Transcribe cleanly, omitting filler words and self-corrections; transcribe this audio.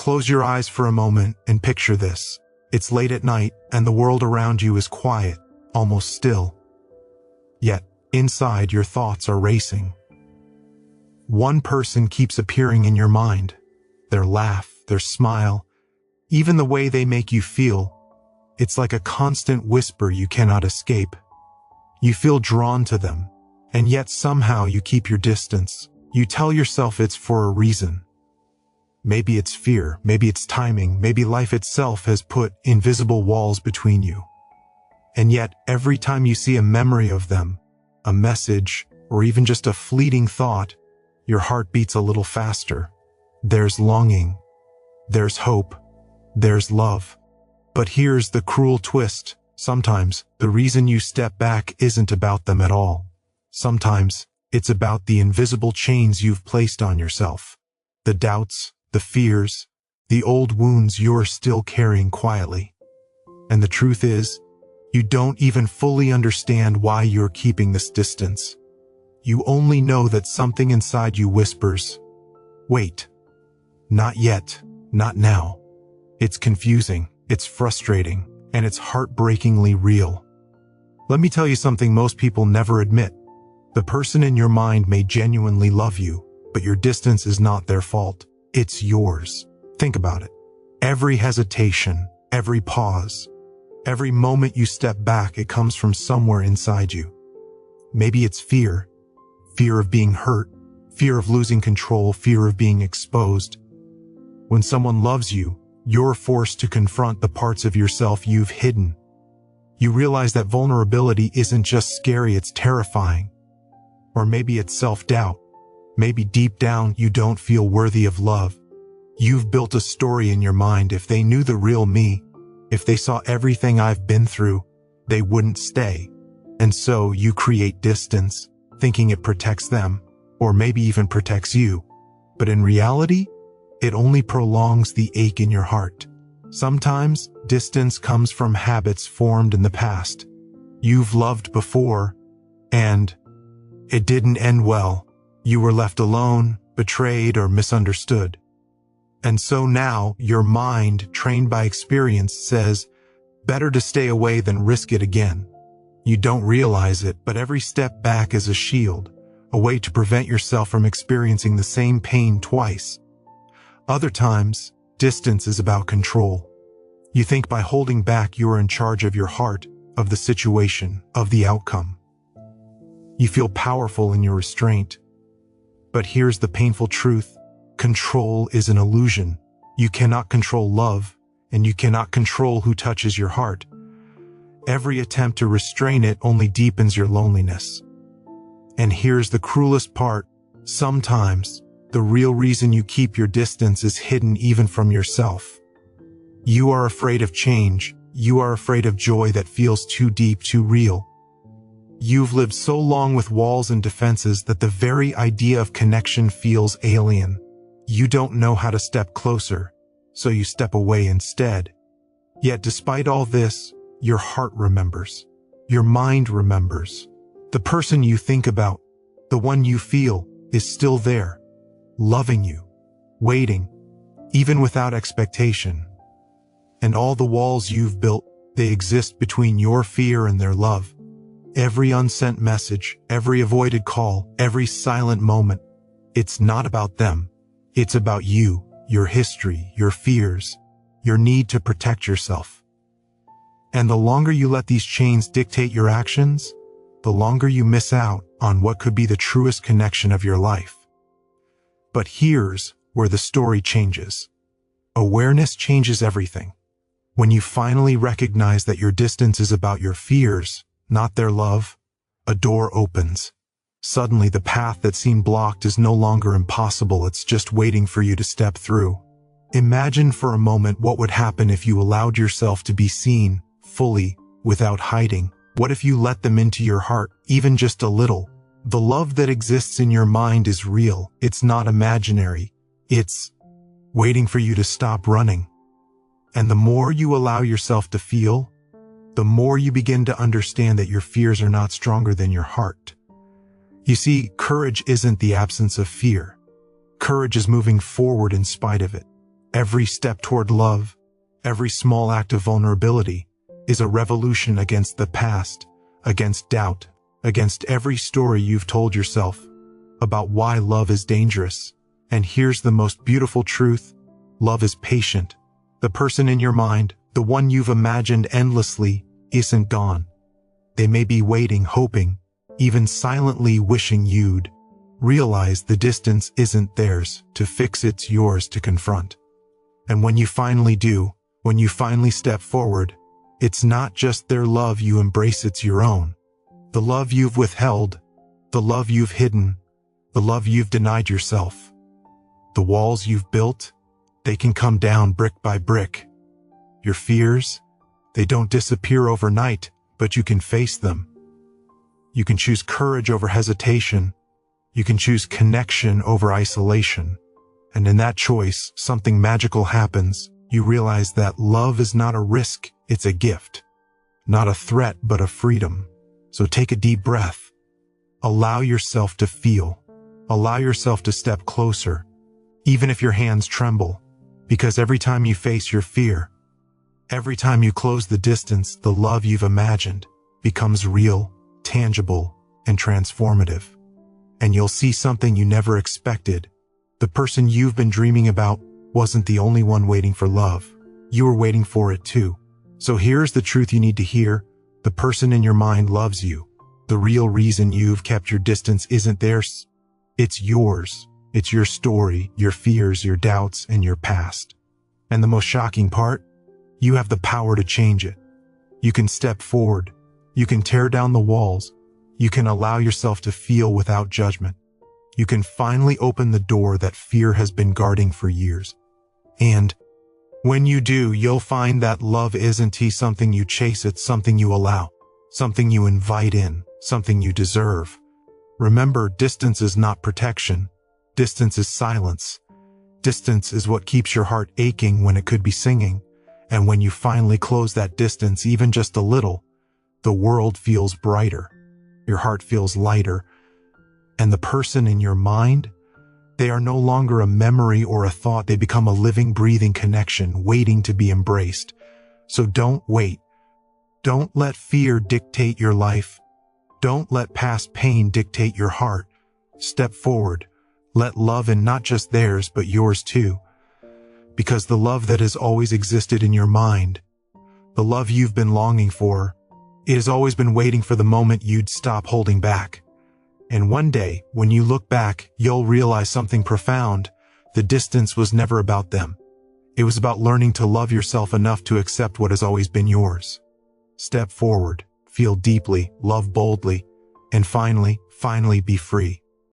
Close your eyes for a moment and picture this. It's late at night and the world around you is quiet, almost still. Yet, inside your thoughts are racing. One person keeps appearing in your mind. Their laugh, their smile, even the way they make you feel. It's like a constant whisper you cannot escape. You feel drawn to them, and yet somehow you keep your distance. You tell yourself it's for a reason. Maybe it's fear, maybe it's timing, maybe life itself has put invisible walls between you. And yet, every time you see a memory of them, a message, or even just a fleeting thought, your heart beats a little faster. There's longing, there's hope, there's love. But here's the cruel twist. Sometimes, the reason you step back isn't about them at all. Sometimes, it's about the invisible chains you've placed on yourself. The doubts, the fears, the old wounds you're still carrying quietly. And the truth is, you don't even fully understand why you're keeping this distance. You only know that something inside you whispers, "Wait. Not yet. Not now." It's confusing, it's frustrating, and it's heartbreakingly real. Let me tell you something most people never admit. The person in your mind may genuinely love you, but your distance is not their fault. It's yours. Think about it. Every hesitation, every pause, every moment you step back, it comes from somewhere inside you. Maybe it's fear. Fear of being hurt, fear of losing control, fear of being exposed. When someone loves you, you're forced to confront the parts of yourself you've hidden. You realize that vulnerability isn't just scary, it's terrifying. Or maybe it's self-doubt. Maybe deep down you don't feel worthy of love. You've built a story in your mind. If they knew the real me, if they saw everything I've been through, they wouldn't stay. And so you create distance, thinking it protects them, or maybe even protects you. But in reality, it only prolongs the ache in your heart. Sometimes, distance comes from habits formed in the past. You've loved before, and it didn't end well. You were left alone, betrayed, or misunderstood. And so now, your mind, trained by experience, says, better to stay away than risk it again. You don't realize it, but every step back is a shield, a way to prevent yourself from experiencing the same pain twice. Other times, distance is about control. You think by holding back you are in charge of your heart, of the situation, of the outcome. You feel powerful in your restraint. But here's the painful truth. Control is an illusion. You cannot control love, and you cannot control who touches your heart. Every attempt to restrain it only deepens your loneliness. And here's the cruelest part. Sometimes, the real reason you keep your distance is hidden even from yourself. You are afraid of change. You are afraid of joy that feels too deep, too real. You've lived so long with walls and defenses that the very idea of connection feels alien. You don't know how to step closer, so you step away instead. Yet despite all this, your heart remembers. Your mind remembers. The person you think about, the one you feel, is still there, loving you, waiting, even without expectation. And all the walls you've built, they exist between your fear and their love. Every unsent message, every avoided call, every silent moment, it's not about them. It's about you, your history, your fears, your need to protect yourself. And the longer you let these chains dictate your actions, the longer you miss out on what could be the truest connection of your life. But here's where the story changes. Awareness changes everything. When you finally recognize that your distance is about your fears, not their love, a door opens. Suddenly the path that seemed blocked is no longer impossible, it's just waiting for you to step through. Imagine for a moment what would happen if you allowed yourself to be seen, fully, without hiding. What if you let them into your heart, even just a little? The love that exists in your mind is real, it's not imaginary. It's waiting for you to stop running. And the more you allow yourself to feel, the more you begin to understand that your fears are not stronger than your heart. You see, courage isn't the absence of fear. Courage is moving forward in spite of it. Every step toward love, every small act of vulnerability, is a revolution against the past, against doubt, against every story you've told yourself about why love is dangerous. And here's the most beautiful truth: love is patient. The person in your mind, the one you've imagined endlessly, isn't gone. They may be waiting, hoping, even silently wishing you'd realize the distance isn't theirs to fix, it's yours to confront. And when you finally do, when you finally step forward, it's not just their love you embrace, it's your own. The love you've withheld, the love you've hidden, the love you've denied yourself. The walls you've built, they can come down brick by brick. Your fears, they don't disappear overnight, but you can face them. You can choose courage over hesitation. You can choose connection over isolation. And in that choice, something magical happens. You realize that love is not a risk, it's a gift. Not a threat, but a freedom. So take a deep breath. Allow yourself to feel. Allow yourself to step closer, even if your hands tremble. Because every time you face your fear, every time you close the distance, the love you've imagined becomes real, tangible, and transformative. And you'll see something you never expected. The person you've been dreaming about wasn't the only one waiting for love. You were waiting for it too. So here's the truth you need to hear. The person in your mind loves you. The real reason you've kept your distance isn't theirs. It's yours. It's your story, your fears, your doubts, and your past. And the most shocking part? You have the power to change it. You can step forward. You can tear down the walls. You can allow yourself to feel without judgment. You can finally open the door that fear has been guarding for years. And when you do, you'll find that love isn't something you chase, it's something you allow, something you invite in, something you deserve. Remember, distance is not protection. Distance is silence. Distance is what keeps your heart aching when it could be singing. And when you finally close that distance, even just a little, the world feels brighter. Your heart feels lighter. And the person in your mind, they are no longer a memory or a thought. They become a living, breathing connection, waiting to be embraced. So don't wait. Don't let fear dictate your life. Don't let past pain dictate your heart. Step forward. Let love in, not just theirs, but yours too. Because the love that has always existed in your mind, the love you've been longing for, it has always been waiting for the moment you'd stop holding back. And one day, when you look back, you'll realize something profound. The distance was never about them. It was about learning to love yourself enough to accept what has always been yours. Step forward, feel deeply, love boldly, and finally be free.